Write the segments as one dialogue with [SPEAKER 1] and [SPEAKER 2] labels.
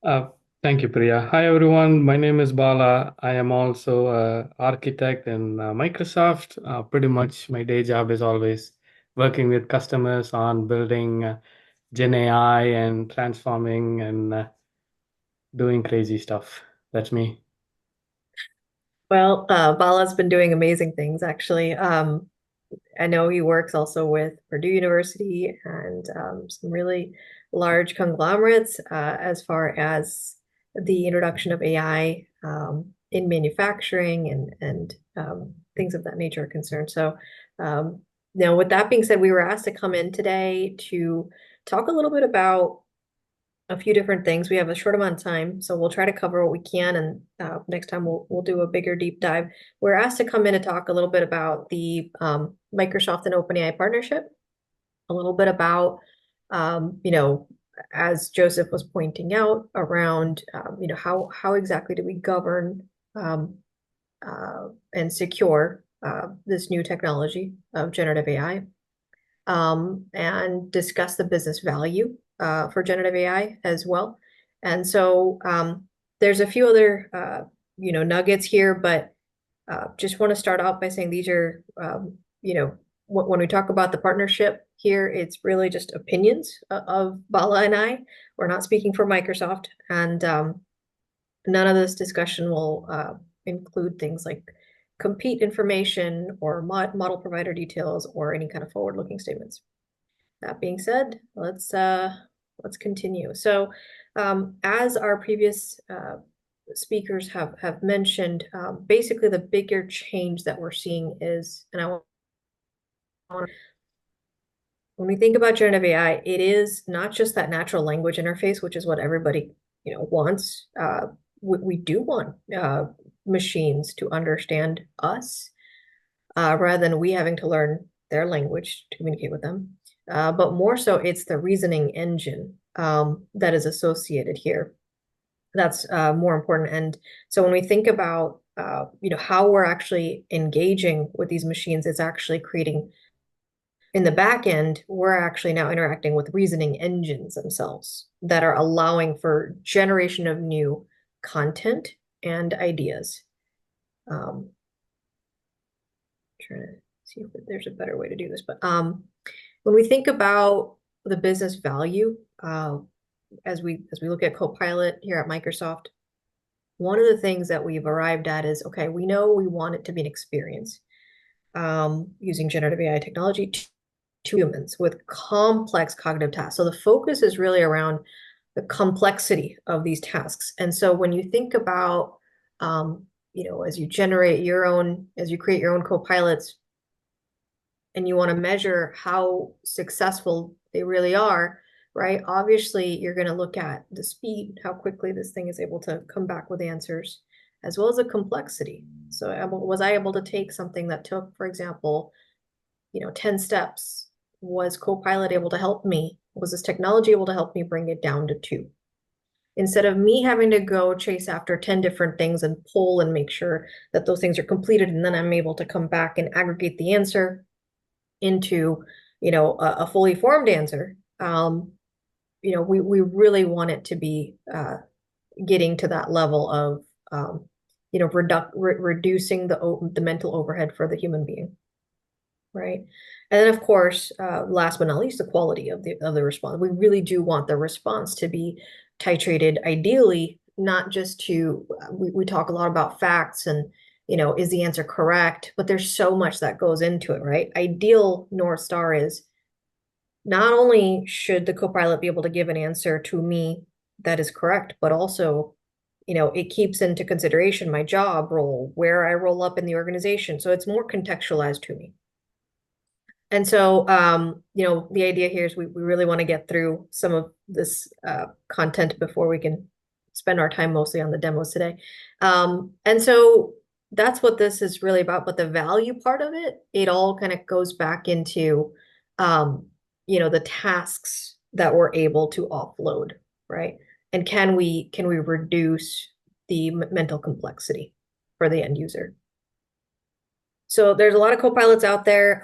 [SPEAKER 1] Uh, Thank you, Priya. Hi, everyone. My name is Bala. I am also an architect in Microsoft. Pretty much my day job is always working with customers on building Gen AI and transforming and doing crazy stuff. That's me.
[SPEAKER 2] Well, Bala's been doing amazing things, actually. I know he works also with Purdue University and some really large conglomerates as far as the introduction of AI in manufacturing and things of that nature are concerned. So, now with that being said, we were asked to come in today to talk a little bit about a few different things. We have a short amount of time, so we'll try to cover what we can, and next time we'll do a bigger deep dive. We're asked to come in and talk a little bit about the Microsoft and OpenAI partnership, a little bit about as Joseph was pointing out around how exactly do we govern and secure this new technology of generative AI, and discuss the business value for generative AI as well. And so there's a few other nuggets here, but just want to start out by saying these are when we talk about the partnership here, it's really just opinions of Bala and I. We're not speaking for Microsoft, and none of this discussion will include things like compete information or model provider details or any kind of forward-looking statements. That being said, let's continue. So, as our previous speakers have mentioned, basically the bigger change that we're seeing is, and I want when we think about generative AI, it is not just that natural language interface, which is what everybody wants. We do want machines to understand us rather than we having to learn their language to communicate with them. But more so, it's the reasoning engine that is associated here. That's more important. And so when we think about how we're actually engaging with these machines, it's actually creating in the back end, we're actually now interacting with reasoning engines themselves that are allowing for generation of new content and ideas. Trying to see if there's a better way to do this, but when we think about the business value, as we look at Copilot here at Microsoft, one of the things that we've arrived at is, okay, we know we want it to be an experience using generative AI technology to humans with complex cognitive tasks. So the focus is really around the complexity of these tasks. And so when you think about, as you create your own copilots, and you want to measure how successful they really are, right? Obviously, you're going to look at the speed, how quickly this thing is able to come back with answers, as well as the complexity. So was I able to take something that took, for example, 10 steps? Was Copilot able to help me? Was this technology able to help me bring it down to 2? Instead of me having to go chase after 10 different things and pull and make sure that those things are completed, and then I'm able to come back and aggregate the answer into a fully formed answer. We really want it to be getting to that level of reducing the mental overhead for the human being, right? And then of course, last but not least, the quality of the response. We really do want the response to be titrated, ideally not just to we talk a lot about facts and is the answer correct, but there's so much that goes into it, right? Ideal North Star is not only should the copilot be able to give an answer to me that is correct, but also it keeps into consideration my job role, where I roll up in the organization, so it's more contextualized to me. And so, the idea here is we really want to get through some of this content before we can spend our time mostly on the demos today. And so that's what this is really about. But the value part of it, it all kind of goes back into, the tasks that we're able to offload, right? And can we reduce the mental complexity for the end user? So there's a lot of copilots out there.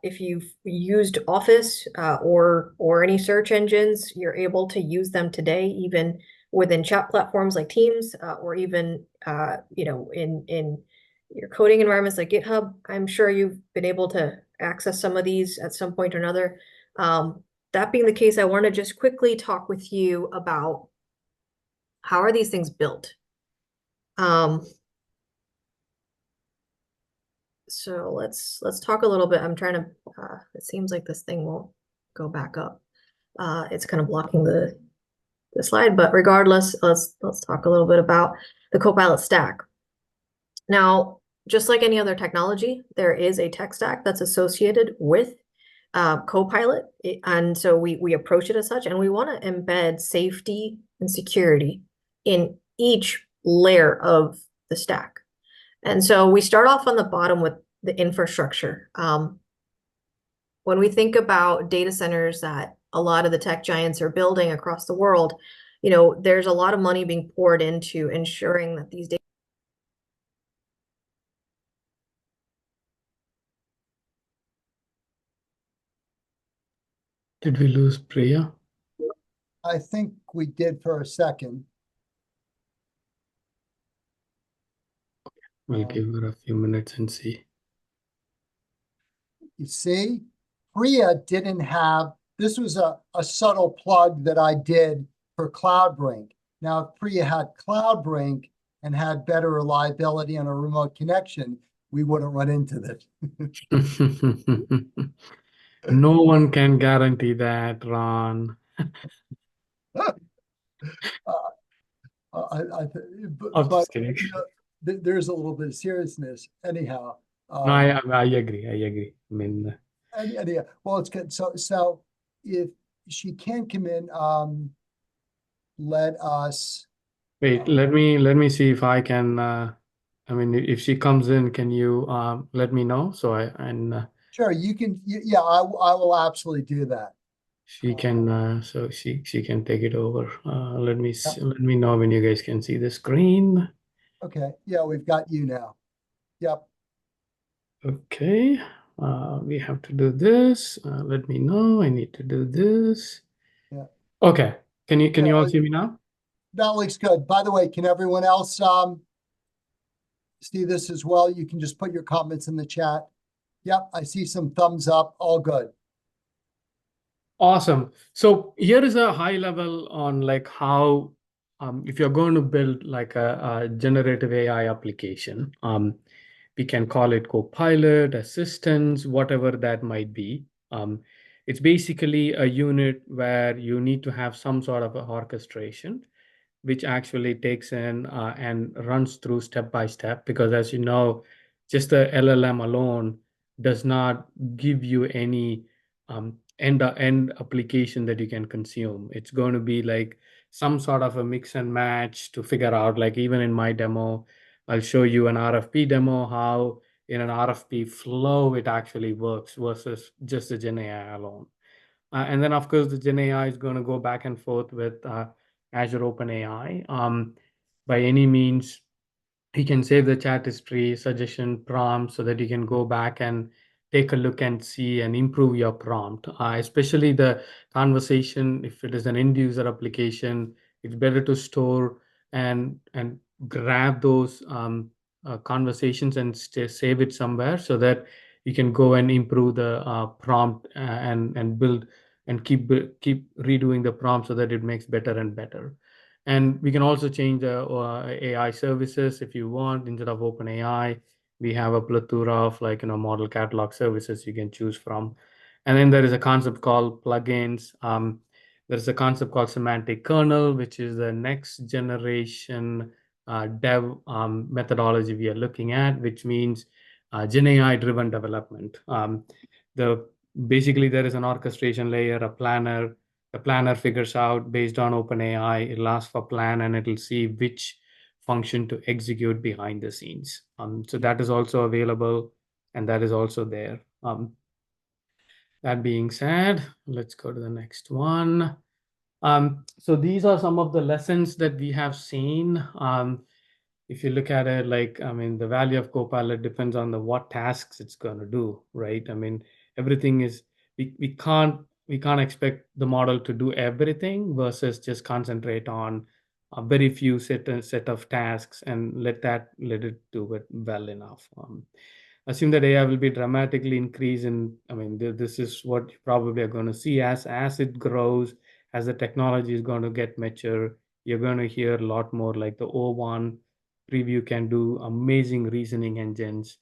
[SPEAKER 2] If you've used Office or any search engines, you're able to use them today, even within chat platforms like Teams, or even in your coding environments like GitHub. I'm sure you've been able to access some of these at some point or another. That being the case, I want to just quickly talk with you about how are these things built. Um, so let's talk a little bit. I'm trying to. It seems like this thing won't go back up. It's kind of blocking the slide, but regardless, let's talk a little bit about the Copilot stack. Now, just like any other technology, there is a tech stack that's associated with Copilot, and so we approach it as such, and we want to embed safety and security in each layer of the stack. And so we start off on the bottom with the infrastructure. When we think about data centers that a lot of the tech giants are building across the world, there's a lot of money being poured into ensuring that these data.
[SPEAKER 1] Did we lose Priya?
[SPEAKER 3] I think we did for a second.
[SPEAKER 1] We'll give her a few minutes and see.
[SPEAKER 3] You see, Priya didn't have, this was a subtle plug that I did for CloudBrink. Now, if Priya had CloudBrink and had better reliability on a remote connection, we wouldn't run into this.
[SPEAKER 1] No one can guarantee that, Ron.
[SPEAKER 3] uh,
[SPEAKER 1] I'm
[SPEAKER 3] but
[SPEAKER 1] just kidding.
[SPEAKER 3] there's a little bit of seriousness. Anyhow,
[SPEAKER 1] No, I agree. I agree. I mean,
[SPEAKER 3] anyhow, well, it's good. So if she can come in, let us.
[SPEAKER 1] wait, let me see if I can. I mean, if she comes in, can you let me know? So
[SPEAKER 3] Sure, you can. Yeah, I will absolutely do that.
[SPEAKER 1] she can. So she can take it over. Let me
[SPEAKER 3] Yeah,
[SPEAKER 1] see, let me know when you guys can see the screen.
[SPEAKER 3] okay. Yeah, we've got you now. Yep.
[SPEAKER 1] Okay. We have to do this. Let me know. I need to do this.
[SPEAKER 3] Yeah.
[SPEAKER 1] Okay. Can
[SPEAKER 3] Yeah,
[SPEAKER 1] you all see me now?
[SPEAKER 3] that looks good. By the way, can everyone else see this as well? You can just put your comments in the chat. Yep, I see some thumbs up. All good.
[SPEAKER 1] Awesome. So here is a high level on like how if you're going to build like a generative AI application, we can call it Copilot, Assistance, whatever that might be. It's basically a unit where you need to have some sort of a orchestration which actually takes in and runs through step by step, because as you know, just the LLM alone does not give you any end-to-end application that you can consume. It's going to be like some sort of a mix and match to figure out, like even in my demo, I'll show you an RFP demo, how in an RFP flow it actually works versus just the Gen AI alone. And then, of course, the Gen AI is going to go back and forth with Azure OpenAI. By any means, you can save the chat history, suggestion prompt so that you can go back and take a look and see and improve your prompt. Especially the conversation, if it is an end user application, it's better to store and grab those conversations and save it somewhere so that you can go and improve the prompt and build and keep redoing the prompt so that it makes better and better. And we can also change the AI services if you want. Instead of OpenAI, we have a plethora of like, model catalog services you can choose from. And then there is a concept called plugins. There's a concept called semantic kernel, which is the next generation dev methodology we are looking at, which means Gen AI driven development. The Basically there is an orchestration layer, a planner. The planner figures out based on OpenAI, it'll ask for plan and it'll see which function to execute behind the scenes. So that is also available and that is also there. That being said, let's go to the next one. So these are some of the lessons that we have seen. If you look at it, like, I mean, the value of Copilot depends on the what tasks it's going to do, right? I mean, everything is, we can't expect the model to do everything versus just concentrate on very few set of tasks and let it do it well enough. Assume that AI will be dramatically increase in. I mean, this is what you probably are going to see as it grows, as the technology is going to get mature. You're going to hear a lot more like the O1 preview can do amazing reasoning engines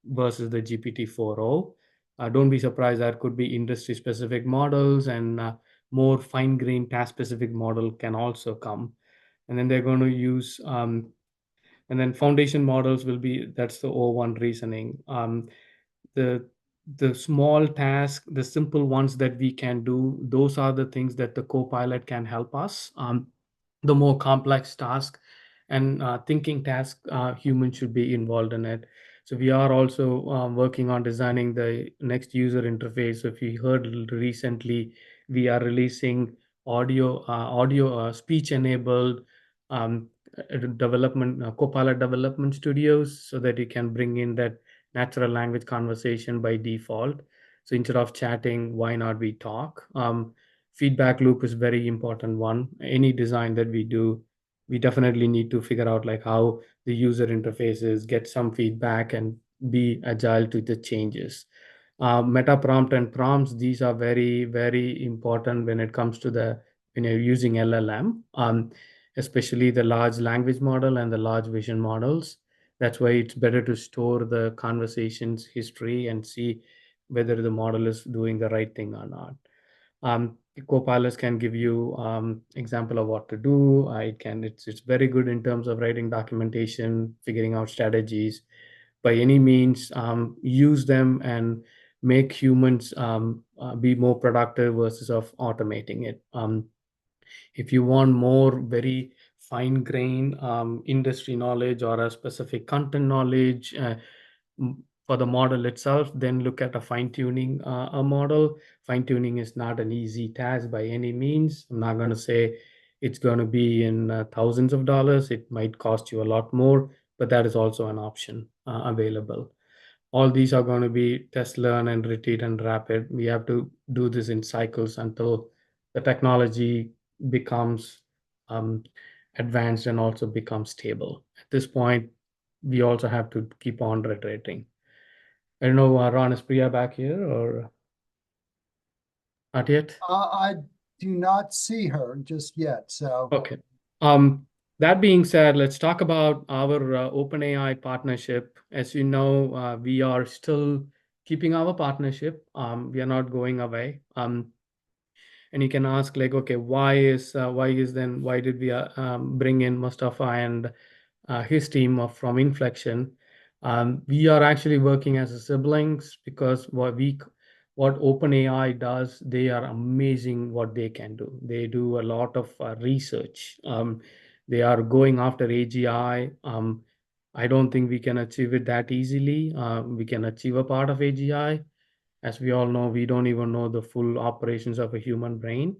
[SPEAKER 1] versus the GPT 4.0. Don't be surprised, there could be industry specific models and more fine grained task specific model can also come. And then they're going to use, and then foundation models will be, that's the O1 reasoning. The the small task, the simple ones that we can do, those are the things that the Copilot can help us. The more complex task and thinking task, humans should be involved in it. So we are also working on designing the next user interface. So if you heard recently, we are releasing audio speech enabled um, development, Copilot development studios, so that you can bring in that natural language conversation by default. So instead of chatting, why not we talk? Feedback loop is very important one. Any design that we do, we definitely need to figure out like how the user interfaces, get some feedback and be agile to the changes. Meta prompt and prompts, these are very, very important when it comes to the when you're using LLM, especially the large language model and the large vision models. That's why it's better to store the conversations history and see whether the model is doing the right thing or not. Copilots can give you example of what to do. It's very good in terms of writing documentation, figuring out strategies. By any means, use them and make humans be more productive versus of automating it. If you want more very fine grain industry knowledge or a specific content knowledge for the model itself, then look at a fine tuning a model. Fine tuning is not an easy task by any means. I'm not going to say it's going to be in thousands of dollars. It might cost you a lot more, but that is also an option available. All these are going to be test, learn, and repeat and rapid. We have to do this in cycles until the technology becomes um, advanced and also becomes stable. At this point, we also have to keep on iterating. I don't know, Ron, is Priya back here or not yet?
[SPEAKER 3] I do not see her just yet, so.
[SPEAKER 1] Okay. Um, that being said, let's talk about our OpenAI partnership. As you know, we are still keeping our partnership. We are not going away. And you can ask like, okay, why did we bring in Mustafa and his team from Inflection? We are actually working as a siblings because what OpenAI does, they are amazing what they can do. They do a lot of research. They are going after AGI. I don't think we can achieve it that easily. We can achieve a part of AGI. As we all know, we don't even know the full operations of a human brain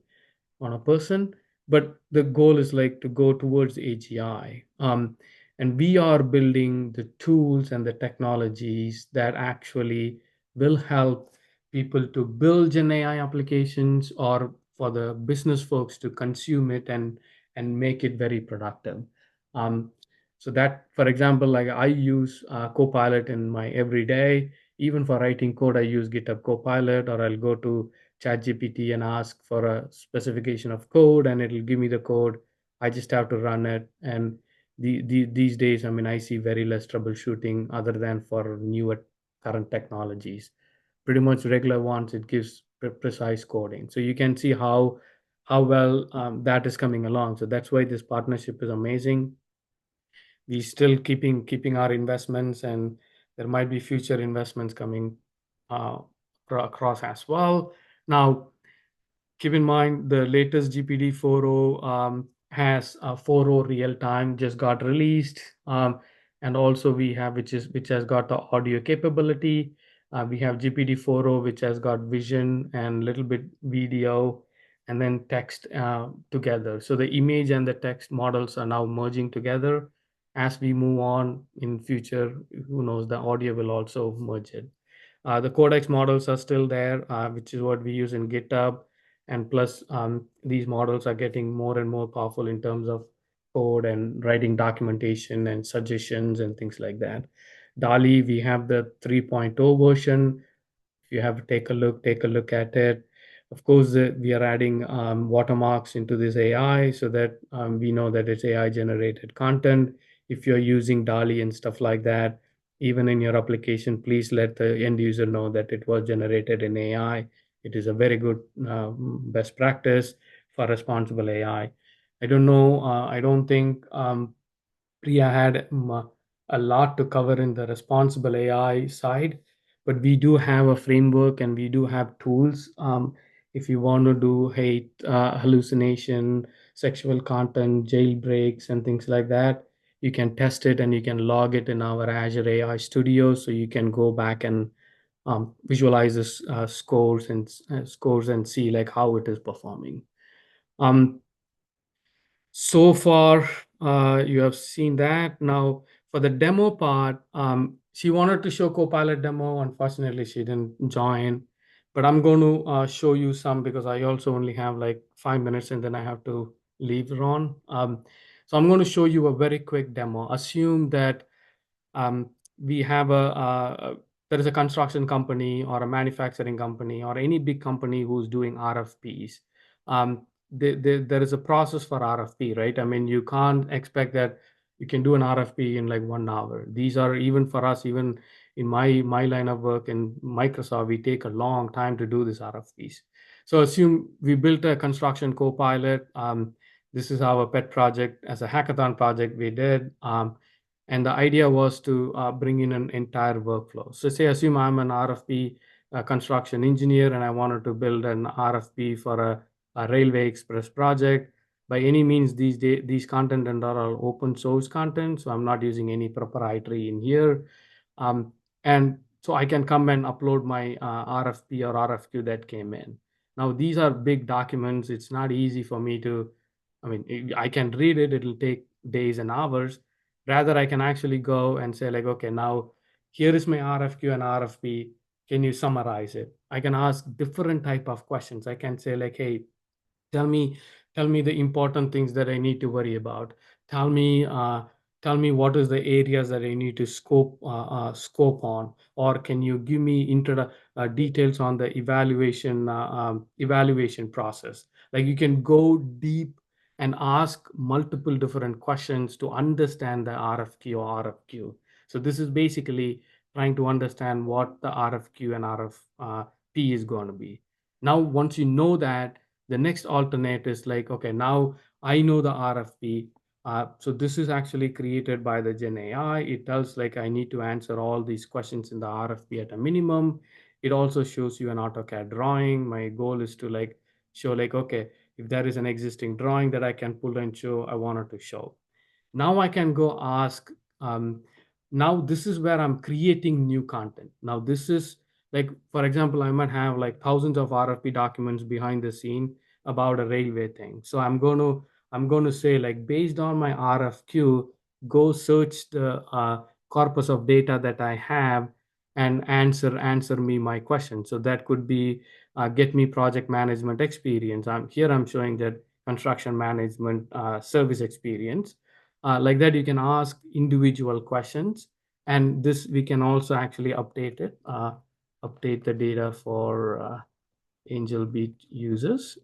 [SPEAKER 1] on a person, but the goal is like to go towards AGI. And we are building the tools and the technologies that actually will help people to build Gen AI applications or for the business folks to consume it and make it very productive. Um, so that, for example, like I use Copilot in my everyday. Even for writing code, I use GitHub Copilot, or I'll go to ChatGPT and ask for a specification of code, and it'll give me the code. I just have to run it. And these days, I mean, I see very less troubleshooting other than for newer current technologies. Pretty much regular ones, it gives precise coding. So you can see how well that is coming along. So that's why this partnership is amazing. We still keeping our investments, and there might be future investments coming uh, across as well. Now, keep in mind the latest GPT 4.0 has a 4.0 real time just got released, and also we have which has got the audio capability. We have GPT 4.0 which has got vision and little bit video, and then text together. So the image and the text models are now merging together. As we move on in future, who knows, the audio will also merge it. The codex models are still there, which is what we use in GitHub, And plus, these models are getting more and more powerful in terms of code and writing documentation and suggestions and things like that. DALI, we have the 3.0 version. If you have to take a look at it. Of course, we are adding watermarks into this AI so that we know that it's AI generated content. If you're using DALI and stuff like that, even in your application, please let the end user know that it was generated in AI. It is a very good best practice for responsible AI. I don't know. I don't think Priya had a lot to cover in the responsible AI side, but we do have a framework and we do have tools. If you want to do hate, hallucination, sexual content, jailbreaks, and things like that, you can test it and you can log it in our Azure AI Studio, so you can go back and visualize the scores and see like how it is performing. Um, so far, you have seen that. Now, for the demo part, she wanted to show Copilot demo. Unfortunately, she didn't join, but I'm going to show you some because I also only have like 5 minutes and then I have to leave Ron. So I'm going to show you a very quick demo. Assume that we have there is a construction company or a manufacturing company or any big company who's doing RFPs. There is a process for RFP, right? I mean, you can't expect that you can do an RFP in like 1 hour. These are, even for us, even in my line of work in Microsoft, we take a long time to do these RFPs. So assume we built a construction co-pilot. This is our pet project as a hackathon project we did. And the idea was to bring in an entire workflow. So say, assume I'm an RFP construction engineer and I wanted to build an RFP for a railway express project. By any means, these content and are all open source content, so I'm not using any proprietary in here. And so I can come and upload my RFP or RFQ that came in. Now, these are big documents. It's not easy for me to, I mean, I can read it. It'll take days and hours. Rather, I can actually go and say like, okay, now here is my RFQ and RFP. Can you summarize it? I can ask different type of questions. I can say like, hey, tell me the important things that I need to worry about. Tell me tell me what is the areas that I need to scope on, or can you give me details on the evaluation process. Like, you can go deep and ask multiple different questions to understand the RFQ. So this is basically trying to understand what the RFQ and RFP is going to be. Now, once you know that, the next alternate is like, okay, now I know the RFP. So this is actually created by the Gen AI. It tells like I need to answer all these questions in the RFP at a minimum. It also shows you an AutoCAD drawing. My goal is to like show like, okay, if there is an existing drawing that I can pull and show, I wanted to show. Now I can go ask, now this is where I'm creating new content. Now this is like, for example, I might have like thousands of RFP documents behind the scene about a railway thing. So I'm going to say like, based on my RFQ, go search the corpus of data that I have and answer me my question. So that could be get me project management experience. I'm showing that construction management service experience. Like that, you can ask individual questions, and this we can also actually update the data for Angelbeat users.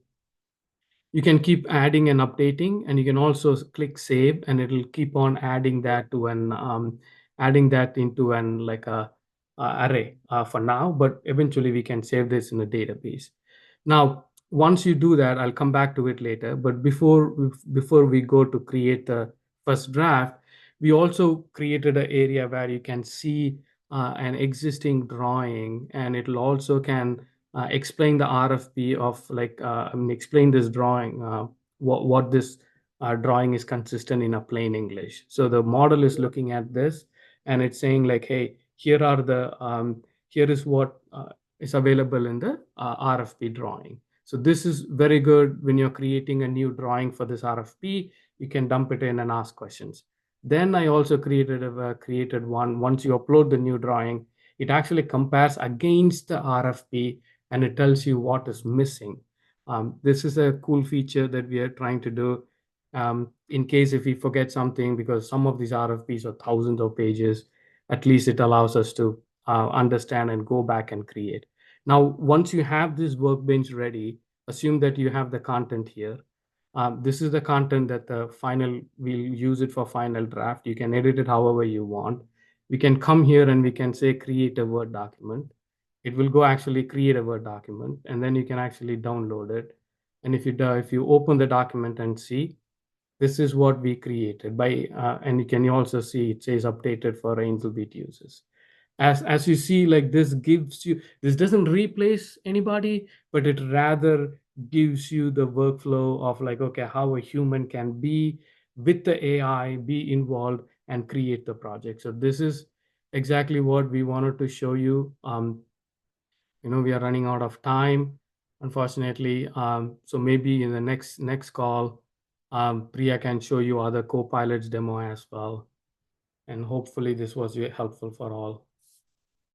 [SPEAKER 1] You can keep adding and updating, and you can also click save, and it'll keep on adding that to an adding that into an like a array for now, but eventually we can save this in a database. Now, once you do that, I'll come back to it later, but before we go to create the first draft, we also created an area where you can see an existing drawing, and it'll also can explain the RFP of like, explain this drawing, what this drawing is consistent in a plain English. So the model is looking at this and it's saying like, hey, here is what is available in the RFP drawing. So this is very good when you're creating a new drawing for this RFP. You can dump it in and ask questions. Then I also created one. Once you upload the new drawing, it actually compares against the RFP and it tells you what is missing. This is a cool feature that we are trying to do in case if we forget something, because some of these RFPs are thousands of pages, at least it allows us to understand and go back and create. Now, once you have this workbench ready, assume that you have the content here. This is the content that the final, we'll use it for final draft. You can edit it however you want. We can come here and we can say create a Word document. It will go actually create a Word document, and then you can actually download it. And if you open the document and see, this is what we created by, and you can also see it says updated for Angelbeat users. As you see, like this gives you, this doesn't replace anybody, but it rather gives you the workflow of like, okay, how a human can be with the AI, be involved and create the project. So this is exactly what we wanted to show you. We are running out of time, unfortunately. So maybe in the next call, Priya can show you other co-pilots demo as well. And hopefully this was helpful for all.